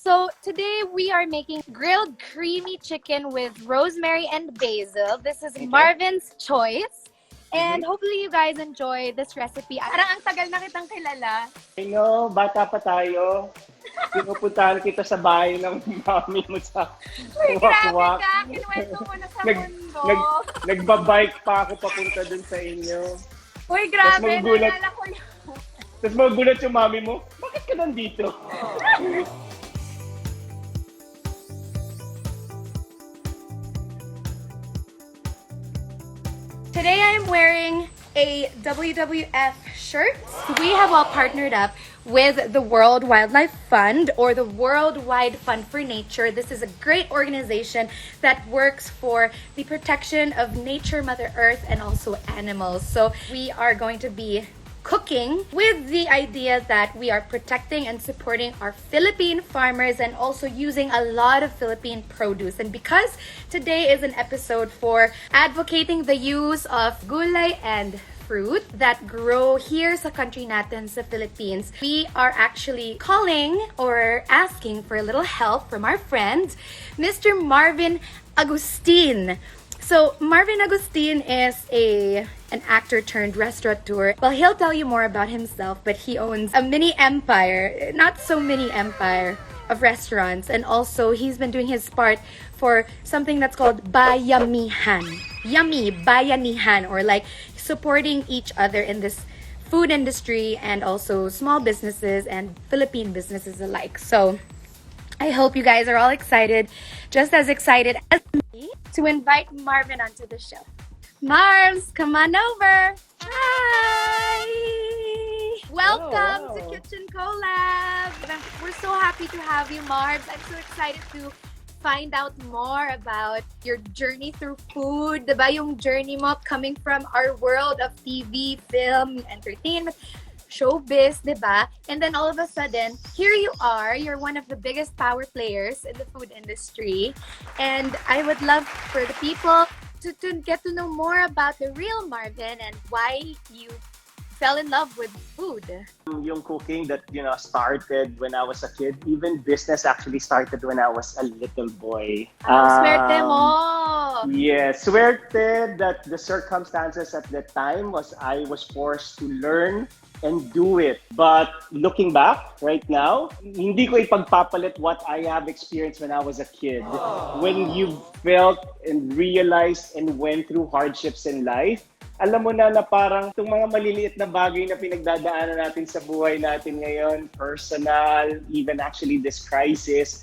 So today we are making grilled creamy chicken with rosemary and basil. This is Marvin's choice. And hopefully you guys enjoy this recipe. Parang ang tagal na kitang kilala. I know, bata pa tayo. Pinupuntahan kita sa bahay ng mami mo sa Uy, grabe wakwak. ka! Kinuwento mo na sa mundo. Nagbabike pa ako papunta dun sa inyo. Uy, grabe! magugulat. Naalala ko yun. Tapos magulat yung mami mo, bakit ka nandito? Today I am wearing a WWF shirt. We have all partnered up with the World Wildlife Fund or the Worldwide Fund for Nature. This is a great organization that works for the protection of nature, Mother Earth, and also animals. So we are going to be cooking with the idea that we are protecting and supporting our Philippine farmers and also using a lot of Philippine produce. And because today is an episode for advocating the use of gulay and fruit that grow here sa country natin sa Philippines, we are actually calling or asking for a little help from our friend, Mr. Marvin Agustin. So Marvin Agustin is an actor turned restaurateur. Well, he'll tell you more about himself, but he owns a mini empire, not so mini empire of restaurants, and also he's been doing his part for something that's called bayamihan. Yummy bayanihan, or like supporting each other in this food industry and also small businesses and Philippine businesses alike. So I hope you guys are all excited, just as excited as me, to invite Marvin onto the show. Marvs, come on over. Hi! Welcome to Kitchen Collabs. We're so happy to have you, Marvs. I'm so excited to find out more about your journey through food. Diba yung journey mo coming from our world of TV, film, entertainment, showbiz, diba? And then all of a sudden, here you are. You're one of the biggest power players in the food industry. And I would love for the people to get to know more about the real Marvin and why you fell in love with food. Yung cooking that, started when I was a kid, even business actually started when I was a little boy. Swerte mo! Yes, swerte that the circumstances at that time was I was forced to learn and do it. But looking back right now, hindi ko ipagpapalit what I have experienced when I was a kid. When you felt and realized and went through hardships in life, alam mo na parang itong mga maliliit na bagay na pinagdadaanan natin sa buhay natin ngayon, personal, even actually this crisis,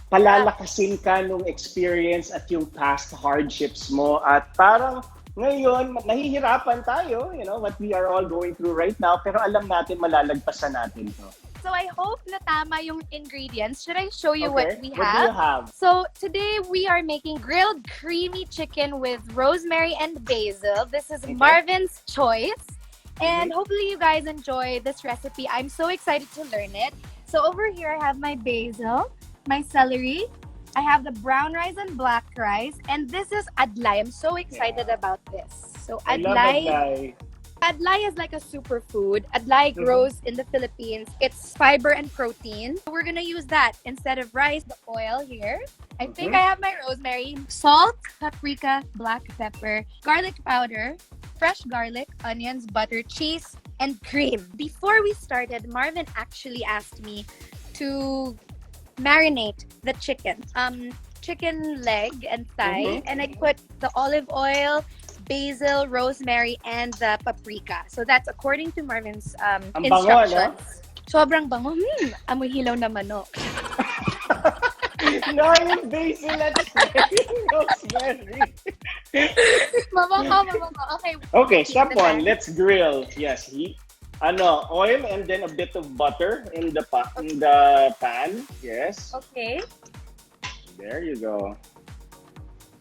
palalakasin ka nung experience at yung past hardships mo. At parang ngayon, nahihirapan tayo, what we are all going through right now, pero alam natin malalagpasan natin to. So I hope na tama yung ingredients. Should I show you what we What do have? you have? So today we are making grilled creamy chicken with rosemary and basil. This is Marvin's choice. And hopefully you guys enjoy this recipe. I'm so excited to learn it. So over here I have my basil, my celery, I have the brown rice and black rice, and this is adlay. I'm so excited about this. So I love adlay. Adlay is like a superfood. Adlay grows in the Philippines. It's fiber and protein. We're gonna use that instead of rice. The oil here. I think I have my rosemary, salt, paprika, black pepper, garlic powder, fresh garlic, onions, butter, cheese, and cream. Before we started, Marvin actually asked me to marinate the chicken. Chicken leg and thigh, and I put the olive oil, basil, rosemary, and the paprika. So that's according to Marvin's instructions. Sobrang bango. Amoy hilaw na manok. No, yung basil at rosemary. Mabango. Okay, step one. Let's grill. Yes, heat. Oil and then a bit of butter in the pan. Yes. Okay. There you go.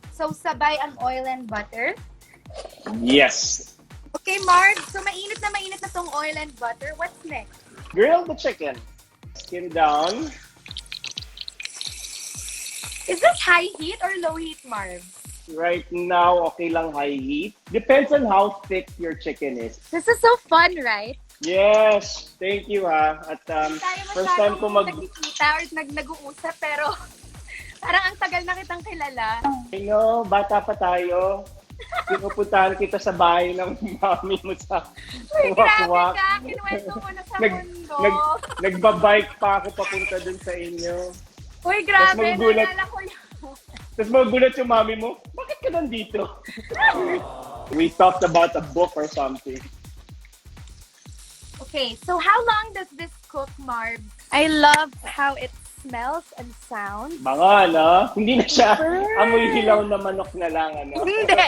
So sabay ang oil and butter. Yes. Okay, Marv. So mainit na tong oil and butter. What's next? Grill the chicken. Skin down. Is this high heat or low heat, Marv? Right now, okay lang high heat. Depends on how thick your chicken is. This is so fun, right? Yes, thank you ha. At Tayo first time ko nagkikita or nag-uusap pero parang ang tagal na kitang kilala. I know, bata pa tayo. Pinupuntahan kita sa bahay ng mami mo sa Uy, grabe Kuwak-Kuwak. ka! Kinuwento mo na sa Nag, mundo. nagbabike pa ako papunta dun sa inyo. Uy, grabe! Tas magugulat. Naalala ko yun. Tapos magugulat yung mami mo, bakit ka nandito? We talked about a book or something. Okay, so how long does this cook, Marv? I love how it smells and sounds. Mga, no? Hindi na siya amoy hilaw na manok na lang, ano? Hindi!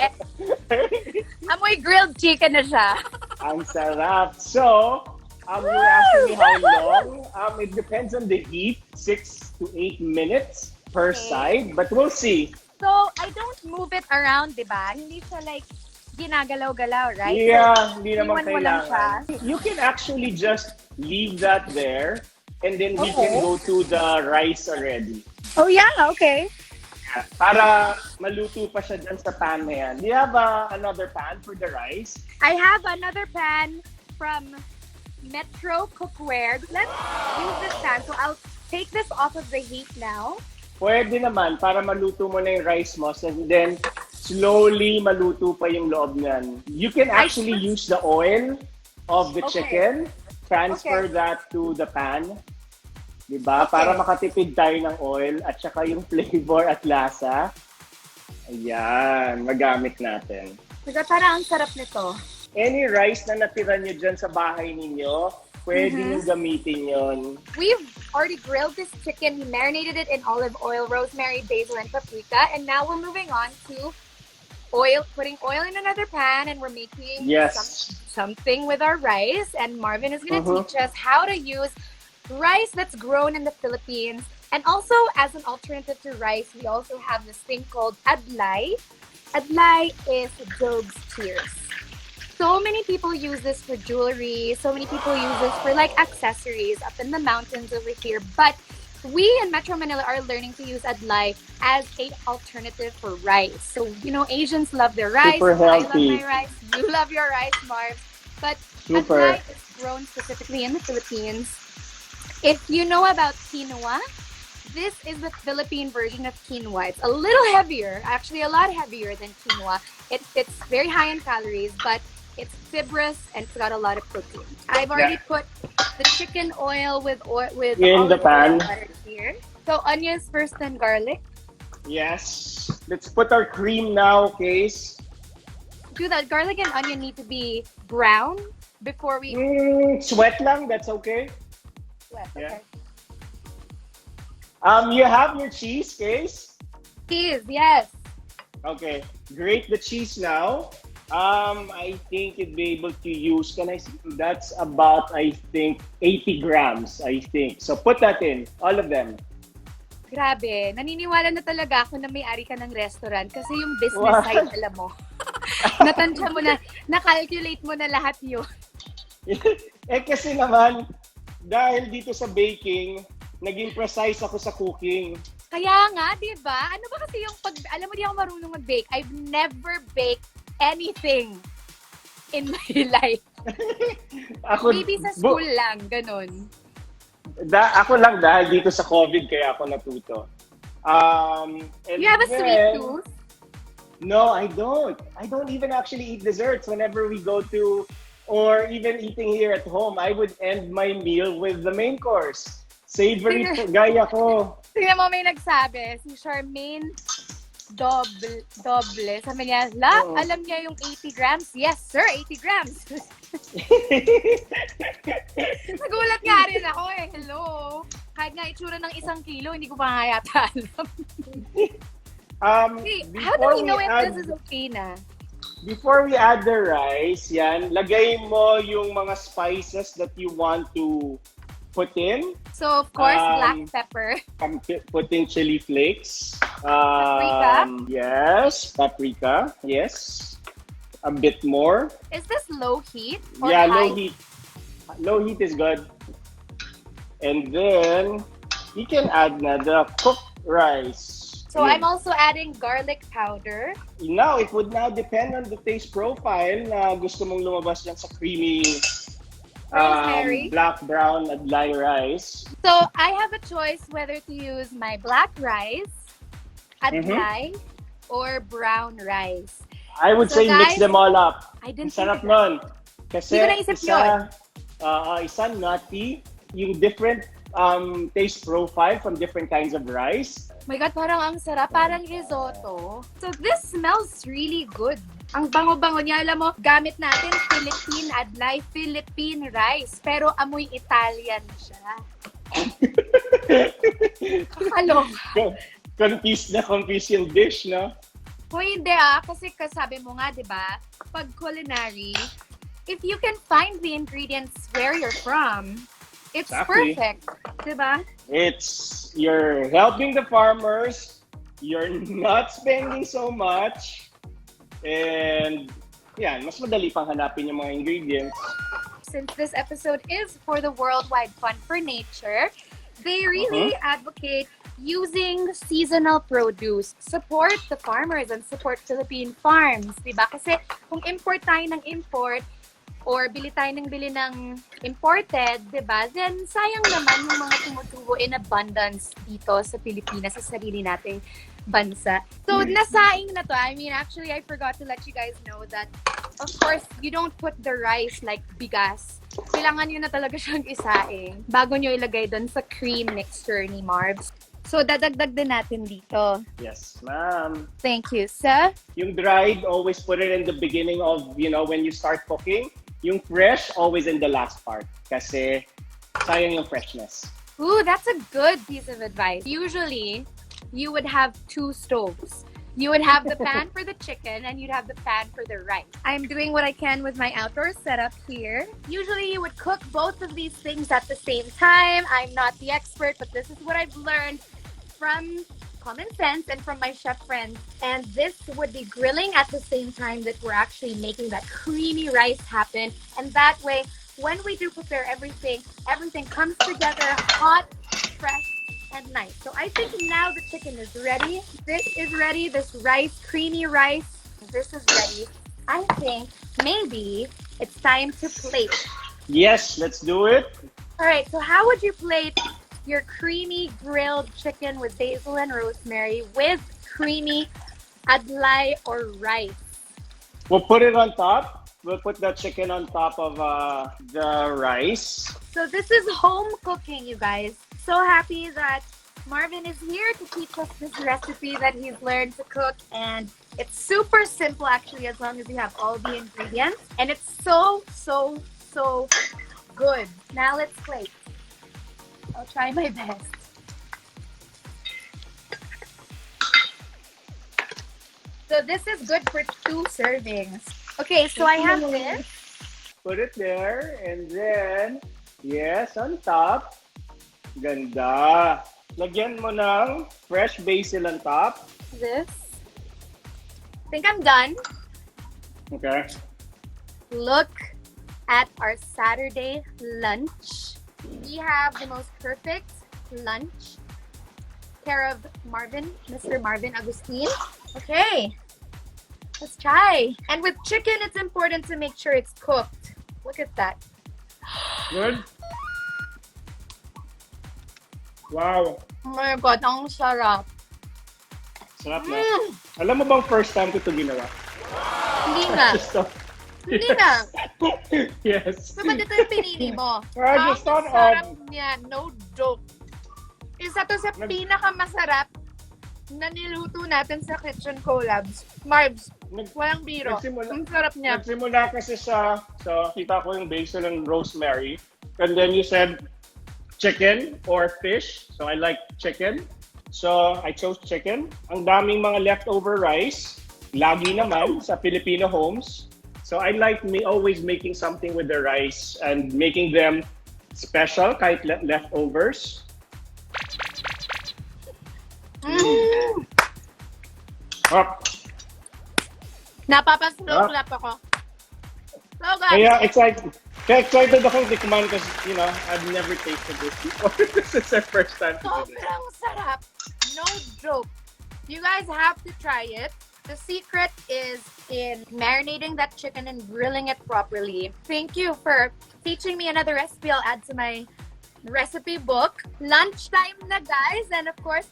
Amoy grilled chicken na siya. Ang sarap. So, you're asking me how long? It depends on the heat, 6 to 8 minutes per side, but we'll see. So, I don't move it around, di ba? Hindi siya like ginagalaw-galaw, right? Yeah, hindi naman iwan mo lang siya. kailangan. You can actually just leave that there, and then we can go to the rice already. Oh yeah, okay. Para maluto pa siya dyan sa pan na yan. Do you have another pan for the rice? I have another pan from Metro Cookware. Let's use this pan. So I'll take this off of the heat now. Pwede naman, para maluto mo na yung rice mo, and then slowly maluto pa yung loob niyan. You can actually use the oil of the chicken, transfer that to the pan. Diba? Para makatipid tayo ng oil at saka yung flavor at lasa. Ayan, magamit natin. Diba, parang ang sarap nito. Any rice na natira nyo dyan sa bahay ninyo, pwede nyo gamitin yon. We've already grilled this chicken. We marinated it in olive oil, rosemary, basil, and paprika. And now we're moving on to putting oil in another pan, and we're making something with our rice. And Marvin is going to teach us how to use rice that's grown in the Philippines. And also, as an alternative to rice, we also have this thing called adlay. Adlay is dog's tears. So many people use this for jewelry. So many people use this for like accessories up in the mountains over here. But we in Metro Manila are learning to use adlay as an alternative for rice. So, you know, Asians love their rice. Super healthy. I love my rice. You love your rice, Marv. But Super. adlay is grown specifically in the Philippines. If you know about quinoa, this is the Philippine version of quinoa. It's a little heavier, actually a lot heavier than quinoa. It's very high in calories, but it's fibrous and it's got a lot of protein. I've already put the chicken oil with in the pan here. So onions first, then garlic. Yes. Let's put our cream now, Case. Do that. Garlic and onion need to be brown before we. Sweat lang. That's okay. Okay. You have your cheese, Case? Cheese, yes. Okay. Grate the cheese now. I think you'd be able to use, that's about, I think, 80 grams, I think. So put that in, all of them. Grabe, naniniwala na talaga ako na may-ari ka ng restaurant kasi yung business side, alam mo. Natansya mo na, na-calculate mo na lahat yun. Kasi naman, dahil dito sa baking, naging precise ako sa cooking. Kaya nga, di ba? Ano ba kasi yung alam mo, di ako marunong mag-bake. I've never baked anything in my life. Maybe sa school lang, ganun. Ako lang dahil dito sa COVID kaya ako natuto. You have a sweet tooth? No, I don't. I don't even actually eat desserts whenever we go to, or even eating here at home. I would end my meal with the main course. Savory gaya ko. Tingnan mo, may nagsabi, si Charmaine Doble. Sabi niya, alam niya yung 80 grams? Yes, sir, 80 grams. Nagulat nga rin ako eh. Hello. Kahit nga itsura ng 1 kilo, hindi ko pa nga yata alam. How do we know if this is okay na? Before we add the rice, lagay mo yung mga spices that you want to put in. So, of course, black pepper. Put in chili flakes. Paprika? Yes, paprika. Yes. A bit more. Is this low heat? Or high? Low heat. Low heat is good. And then, you can add na the cooked rice. So, I'm also adding garlic powder. Now, it would now depend on the taste profile na gusto mong lumabas dyan sa creamy Rosemary. black, brown, adlay rice. So I have a choice whether to use my black rice, adlay, or brown rice. I would So say mix guys, them all up. I didn't Ang sarap think of that. nun. Kasi Hindi ko naisip yun. isa nutty, yung different taste profile from different kinds of rice. Oh my God, parang ang sarap. Parang risotto. So this smells really good. Ang bango-bango niya. Alam mo, gamit natin Philippine adlay, Philippine rice. Pero amoy Italian siya. Kakaloka. Confused yung dish, no? Kung hindi kasi kasabi mo nga, di ba, pag culinary, if you can find the ingredients where you're from, it's Exactly. perfect. Di ba? You're helping the farmers, you're not spending so much, and yan, mas madali pang hanapin yung mga ingredients. Since this episode is for the Worldwide Fund for Nature, they really advocate using seasonal produce. Support the farmers and support Philippine farms, di ba? Kasi kung import tayo ng import or bili tayo ng bili ng imported, di ba? Then sayang naman yung mga tumutubo in abundance dito sa Pilipinas, sa sarili nating bansa. So, nasaing na to. I mean, actually, I forgot to let you guys know that, of course, you don't put the rice like bigas. Kailangan nyo na talaga siyang isaing bago nyo ilagay doon sa cream mixture ni Marvs. So, dadagdag din natin dito. Yes, ma'am. Thank you, sir. Yung dried, always put it in the beginning of, when you start cooking. Yung fresh, always in the last part. Kasi sayang yung freshness. Ooh, that's a good piece of advice. Usually, you would have two stoves. You would have the pan for the chicken and you'd have the pan for the rice. I'm doing what I can with my outdoor setup here. Usually you would cook both of these things at the same time. I'm not the expert, but this is what I've learned from common sense and from my chef friends. And this would be grilling at the same time that we're actually making that creamy rice happen. And that way, when we do prepare everything comes together hot, fresh, and nice. So I think now the chicken is ready. This is ready. This rice, creamy rice, this is ready. I think maybe it's time to plate. Yes, let's do it. All right, so how would you plate your creamy grilled chicken with basil and rosemary with creamy adlay or rice? We'll put it on top. We'll put the chicken on top of the rice. So this is home cooking, you guys. So happy that Marvin is here to teach us this recipe that he's learned to cook. And it's super simple, actually, as long as you have all the ingredients. And it's so, so, so good. Now let's plate. I'll try my best. So this is good for 2 servings. Okay, so I have this. Put it there, and then, yes, on top. Ganda. Lagyan mo ng fresh basil on top. This. I think I'm done. Okay. Look at our Saturday lunch. We have the most perfect lunch. Care of Marvin, Mr. Marvin Agustin. Okay, let's try. And with chicken, it's important to make sure it's cooked. Look at that. Good? Wow. Oh my God, ang sarap. Sarap na. Alam mo bang first time ko ito ginawa? Hindi nga. Hindi nga. Yes. So, ba't ito yung pinili mo? I Ang just thought sarap of... niya, no joke. Isa to sa pinakamasarap na niluto natin sa Kitchen Collabs. Marvs, walang biro. Ang sarap niya. Nagsimula kasi sa kita ko yung basil and rosemary. And then you said chicken or fish. So I like chicken. So I chose chicken. Ang daming mga leftover rice. Lagi naman sa Filipino homes. So I like always making something with the rice and making them special kahit leftovers. Napapaslow clap ako. So guys, Kaya excited akong tikman kasi, I've never tasted this before. This is the first time to do this. sobrang sarap. No joke. You guys have to try it. The secret is in marinating that chicken and grilling it properly. Thank you for teaching me another recipe I'll add to my recipe book. Lunchtime na, guys. And of course,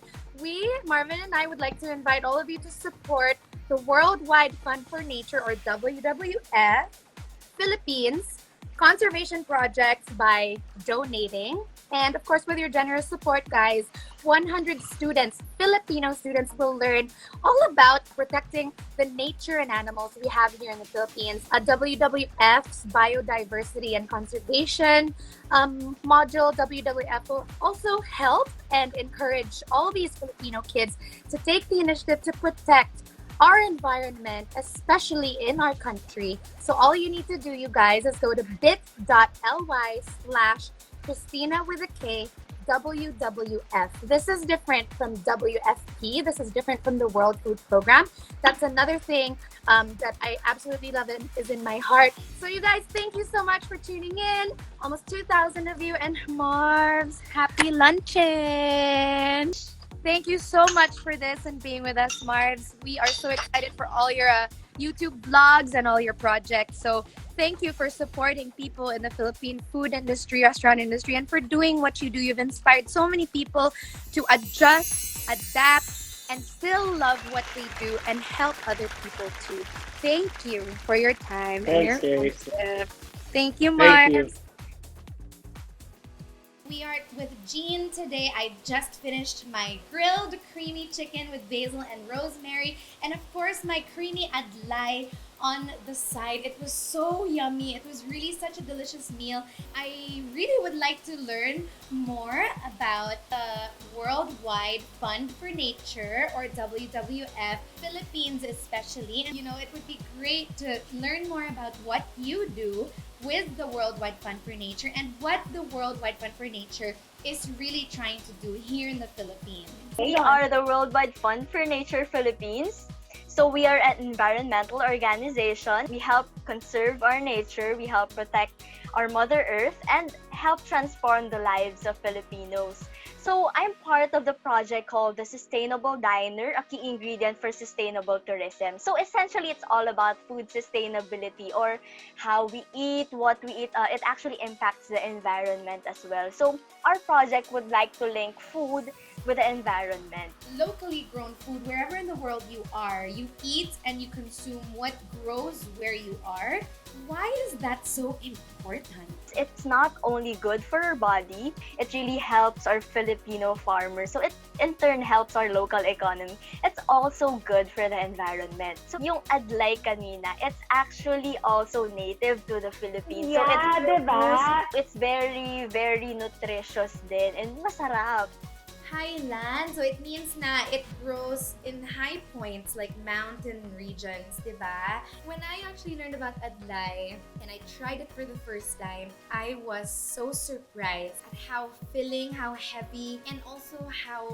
Marvin and I would like to invite all of you to support the Worldwide Fund for Nature, or WWF Philippines conservation projects by donating. And of course, with your generous support, guys, 100 students, Filipino students, will learn all about protecting the nature and animals we have here in the Philippines. WWF's Biodiversity and Conservation module, WWF, will also help and encourage all these Filipino kids to take the initiative to protect our environment, especially in our country. So all you need to do, you guys, is go to bit.ly/Christina with a K WWF. This is different from WFP. This is different from the World Food Program. That's another thing that I absolutely love and is in my heart. So you guys, thank you so much for tuning in. Almost 2,000 of you, and Marv's, happy luncheon. Thank you so much for this and being with us, Marv's. We are so excited for all your YouTube vlogs and all your projects. So thank you for supporting people in the Philippine food industry, restaurant industry, and for doing what you do. You've inspired so many people to adjust, adapt, and still love what they do and help other people too. Thank you for your time and your friendship. Thank you, Marv's. We are with Jean today. I just finished my grilled creamy chicken with basil and rosemary, and of course my creamy adlay on the side. It was so yummy. It was really such a delicious meal. I really would like to learn more about the Worldwide Fund for Nature, or WWF Philippines especially. And it would be great to learn more about what you do with the Worldwide Fund for Nature and what the Worldwide Fund for Nature is really trying to do here in the Philippines. We are the Worldwide Fund for Nature Philippines. So we are an environmental organization. We help conserve our nature, we help protect our Mother Earth, and help transform the lives of Filipinos. So I'm part of the project called the Sustainable Diner, a key ingredient for sustainable tourism. So essentially, it's all about food sustainability, or how we eat, what we eat. It actually impacts the environment as well. So our project would like to link food with the environment. Locally grown food, wherever in the world you are, you eat and you consume what grows where you are. Why is that so important? It's not only good for our body, it really helps our Filipino farmers. So it in turn helps our local economy. It's also good for the environment. So yung adlay kanina, it's actually also native to the Philippines. Yeah, so diba? It's very, very nutritious din and masarap. Highland, so it means na it grows in high points like mountain regions, diba? When I actually learned about adlay and I tried it for the first time, I was so surprised at how filling, how heavy, and also how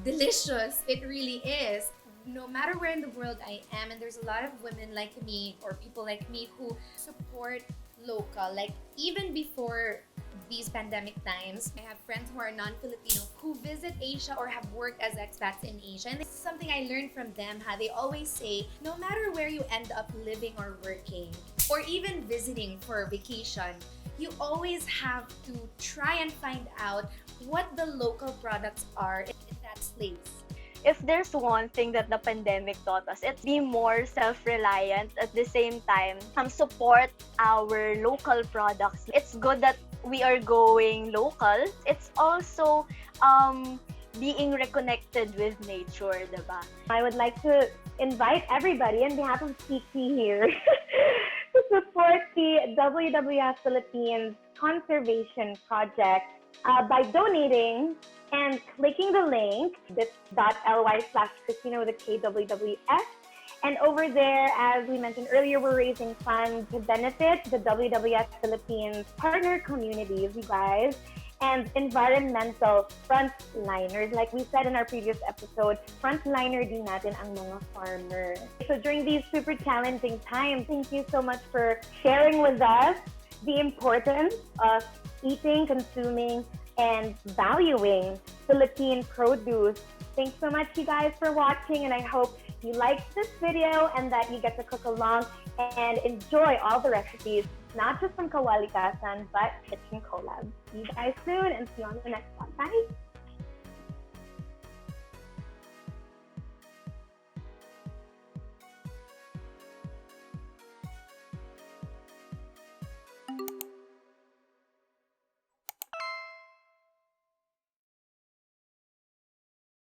delicious it really is. No matter where in the world I am, and there's a lot of women like me or people like me who support local, like even before these pandemic times, I have friends who are non-Filipino who visit Asia or have worked as expats in Asia. And this is something I learned from them, how they always say, no matter where you end up living or working, or even visiting for vacation, you always have to try and find out what the local products are in that place. If there's one thing that the pandemic taught us, it's be more self-reliant, at the same time, support our local products. It's good that we are going local. It's also being reconnected with nature, diba? I would like to invite everybody on behalf of Kiki here to support the WWF Philippines Conservation Project by donating and clicking the link bit.ly/Christina with a KWWF. And over there, as we mentioned earlier, we're raising funds to benefit the WWF Philippines partner communities, you guys, and environmental frontliners. Like we said in our previous episode, frontliner din natin ang mga farmers. So during these super challenging times, thank you so much for sharing with us the importance of eating, consuming, and valuing Philippine produce. Thanks so much, you guys, for watching, and I hope you liked this video and that you get to cook along and enjoy all the recipes, not just from Kawali-Kasan, but Kitchen Collabs. See you guys soon and see you on the next one. Bye!